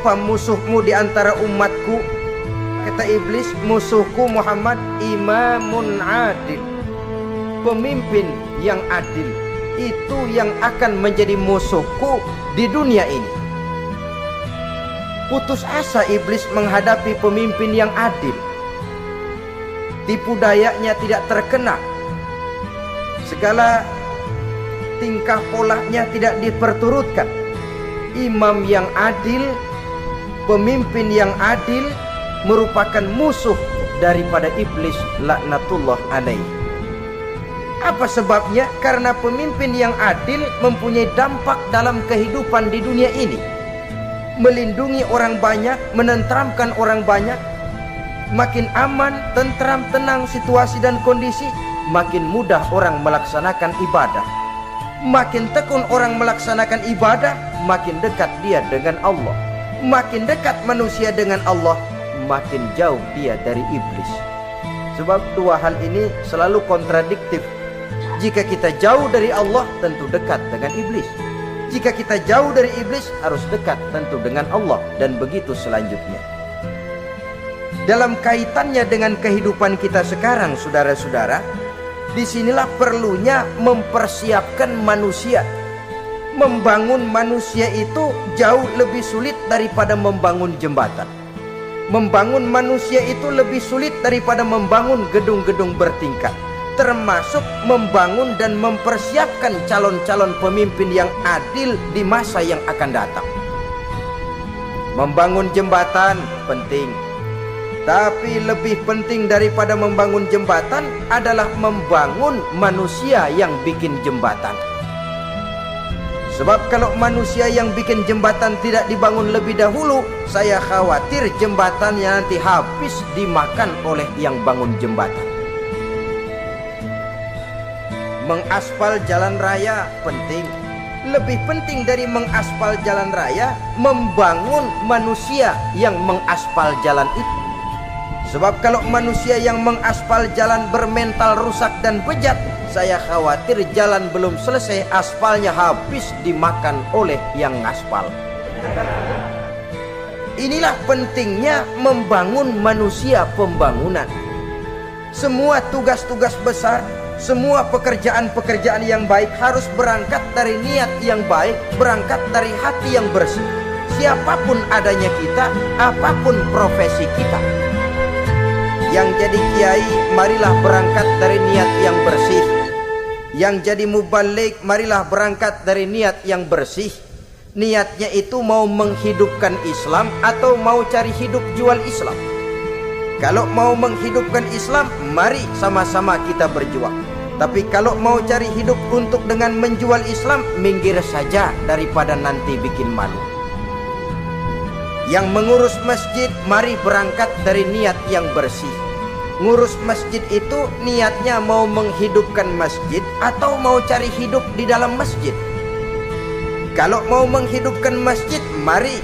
siapa musuhmu di antara umatku? Kata iblis, musuhku Muhammad imamun adil, pemimpin yang adil. Itu yang akan menjadi musuhku di dunia ini. Putus asa iblis menghadapi pemimpin yang adil. Tipu dayanya tidak terkena. Segala tingkah polanya tidak diperturutkan. Imam yang adil, pemimpin yang adil merupakan musuh daripada iblis laknatullah alaih. Apa sebabnya? Karena pemimpin yang adil mempunyai dampak dalam kehidupan di dunia ini. Melindungi orang banyak, menenteramkan orang banyak. Makin aman, tentram, tenang situasi dan kondisi, makin mudah orang melaksanakan ibadah. Makin tekun orang melaksanakan ibadah, makin dekat dia dengan Allah. Makin dekat manusia dengan Allah, makin jauh dia dari iblis. Sebab dua hal ini selalu kontradiktif. Jika kita jauh dari Allah, tentu dekat dengan iblis. Jika kita jauh dari iblis, harus dekat tentu dengan Allah. Dan begitu selanjutnya. Dalam kaitannya dengan kehidupan kita sekarang, saudara-saudara, disinilah perlunya mempersiapkan manusia. Membangun manusia itu jauh lebih sulit daripada membangun jembatan. Membangun manusia itu lebih sulit daripada membangun gedung-gedung bertingkat. Termasuk membangun dan mempersiapkan calon-calon pemimpin yang adil di masa yang akan datang. Membangun jembatan penting. Tapi lebih penting daripada membangun jembatan adalah membangun manusia yang bikin jembatan. Sebab kalau manusia yang bikin jembatan tidak dibangun lebih dahulu, saya khawatir jembatannya nanti habis dimakan oleh yang bangun jembatan. Mengaspal jalan raya penting. Lebih penting dari mengaspal jalan raya, membangun manusia yang mengaspal jalan itu. Sebab kalau manusia yang mengaspal jalan bermental rusak dan bejat, saya khawatir jalan belum selesai, aspalnya habis dimakan oleh yang ngaspal. Inilah pentingnya membangun manusia pembangunan. Semua tugas-tugas besar, semua pekerjaan-pekerjaan yang baik harus berangkat dari niat yang baik, berangkat dari hati yang bersih. Siapapun adanya kita, apapun profesi kita. Yang jadi kiai, marilah berangkat dari niat yang bersih. Yang jadi mubalik, marilah berangkat dari niat yang bersih. Niatnya itu mau menghidupkan Islam atau mau cari hidup jual Islam. Kalau mau menghidupkan Islam, mari sama-sama kita berjuang. Tapi kalau mau cari hidup untuk dengan menjual Islam, minggir saja daripada nanti bikin malu. Yang mengurus masjid, mari berangkat dari niat yang bersih. Ngurus masjid itu niatnya mau menghidupkan masjid atau mau cari hidup di dalam masjid. Kalau mau menghidupkan masjid, mari.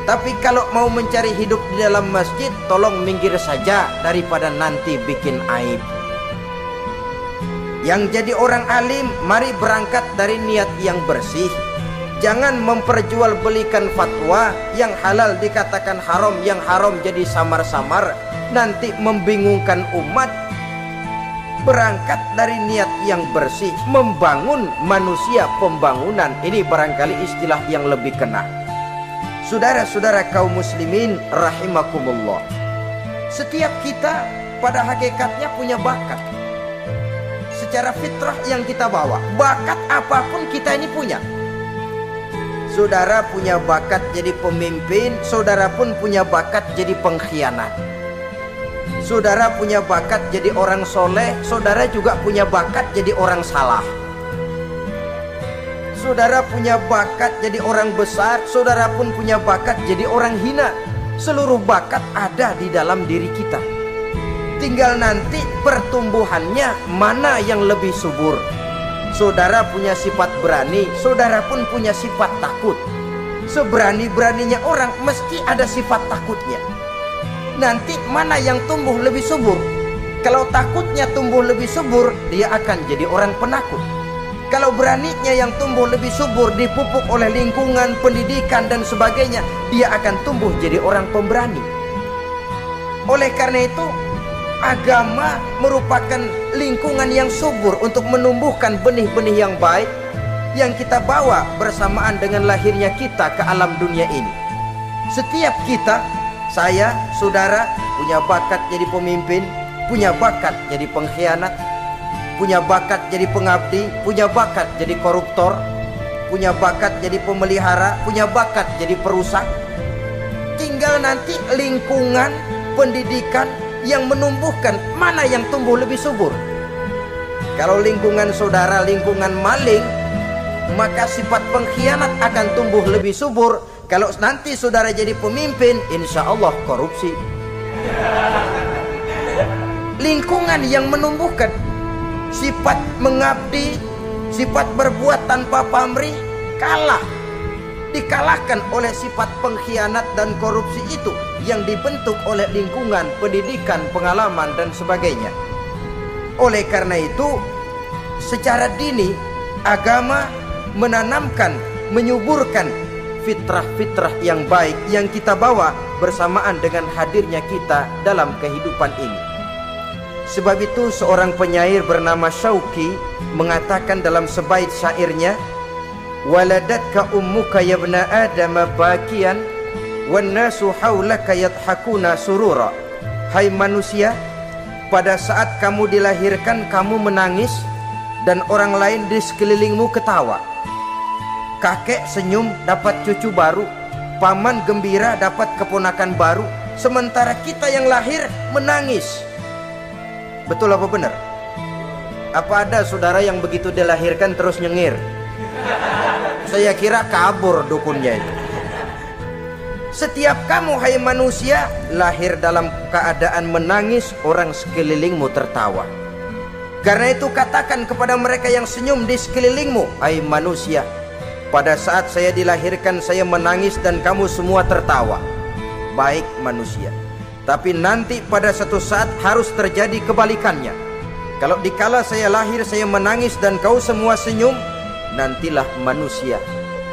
Tapi kalau mau mencari hidup di dalam masjid, tolong minggir saja daripada nanti bikin aib. Yang jadi orang alim, mari berangkat dari niat yang bersih. Jangan memperjualbelikan fatwa yang halal dikatakan haram, yang haram jadi samar-samar, nanti membingungkan umat. Berangkat dari niat yang bersih, membangun manusia pembangunan. Ini barangkali istilah yang lebih kena. Saudara-saudara kaum muslimin rahimakumullah, setiap kita pada hakikatnya punya bakat. Secara fitrah yang kita bawa, bakat apapun kita ini punya. Saudara punya bakat jadi pemimpin, saudara pun punya bakat jadi pengkhianat. Saudara punya bakat jadi orang soleh, saudara juga punya bakat jadi orang salah. Saudara punya bakat jadi orang besar, saudara pun punya bakat jadi orang hina. Seluruh bakat ada di dalam diri kita. Tinggal nanti pertumbuhannya mana yang lebih subur. Saudara punya sifat berani, saudara pun punya sifat takut. Seberani-beraninya orang mesti ada sifat takutnya. Nanti mana yang tumbuh lebih subur? Kalau takutnya tumbuh lebih subur, dia akan jadi orang penakut. Kalau beraninya yang tumbuh lebih subur, dipupuk oleh lingkungan, pendidikan dan sebagainya, dia akan tumbuh jadi orang pemberani. Oleh karena itu, agama merupakan lingkungan yang subur untuk menumbuhkan benih-benih yang baik yang kita bawa bersamaan dengan lahirnya kita ke alam dunia ini. Setiap kita, saya, saudara, punya bakat jadi pemimpin, punya bakat jadi pengkhianat, punya bakat jadi pengabdi, punya bakat jadi koruptor, punya bakat jadi pemelihara, punya bakat jadi perusak. Tinggal nanti lingkungan, pendidikan yang menumbuhkan mana yang tumbuh lebih subur. Kalau lingkungan saudara lingkungan maling, maka sifat pengkhianat akan tumbuh lebih subur. Kalau nanti saudara jadi pemimpin, insya Allah korupsi. Lingkungan yang menumbuhkan sifat mengabdi, sifat berbuat tanpa pamrih, dikalahkan oleh sifat pengkhianat dan korupsi itu yang dibentuk oleh lingkungan, pendidikan, pengalaman dan sebagainya. Oleh karena itu, secara dini agama menanamkan, menyuburkan fitrah-fitrah yang baik yang kita bawa bersamaan dengan hadirnya kita dalam kehidupan ini. Sebab itu seorang penyair bernama Syauqi mengatakan dalam sebaik syairnya, waladatka ummuka ya ibna adam bakian wan nasu haulaka yadhakuna surura. Hai manusia, pada saat kamu dilahirkan kamu menangis dan orang lain di sekelilingmu ketawa. Kakek senyum dapat cucu baru, paman gembira dapat keponakan baru, sementara kita yang lahir menangis. Betul apa benar? Apa ada saudara yang begitu dilahirkan terus nyengir? Saya kira kabur dukunnya itu. Setiap kamu hai manusia lahir dalam keadaan menangis, orang sekelilingmu tertawa. Karena itu katakan kepada mereka yang senyum di sekelilingmu, hai manusia, pada saat saya dilahirkan saya menangis dan kamu semua tertawa. Baik manusia. Tapi nanti pada satu saat harus terjadi kebalikannya. Kalau dikala saya lahir saya menangis dan kau semua senyum, nantilah manusia.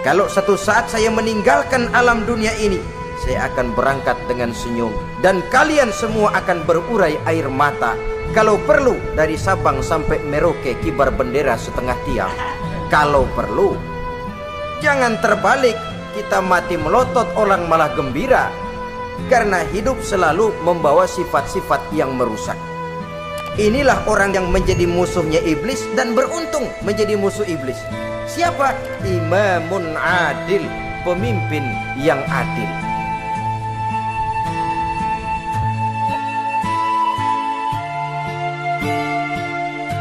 Kalau satu saat saya meninggalkan alam dunia ini, saya akan berangkat dengan senyum dan kalian semua akan berurai air mata. Kalau perlu dari Sabang sampai Merauke kibar bendera setengah tiang. Kalau perlu. Jangan terbalik, kita mati melotot orang malah gembira. Karena hidup selalu membawa sifat-sifat yang merusak. Inilah orang yang menjadi musuhnya iblis dan beruntung menjadi musuh iblis. Siapa? Imamun adil, pemimpin yang adil.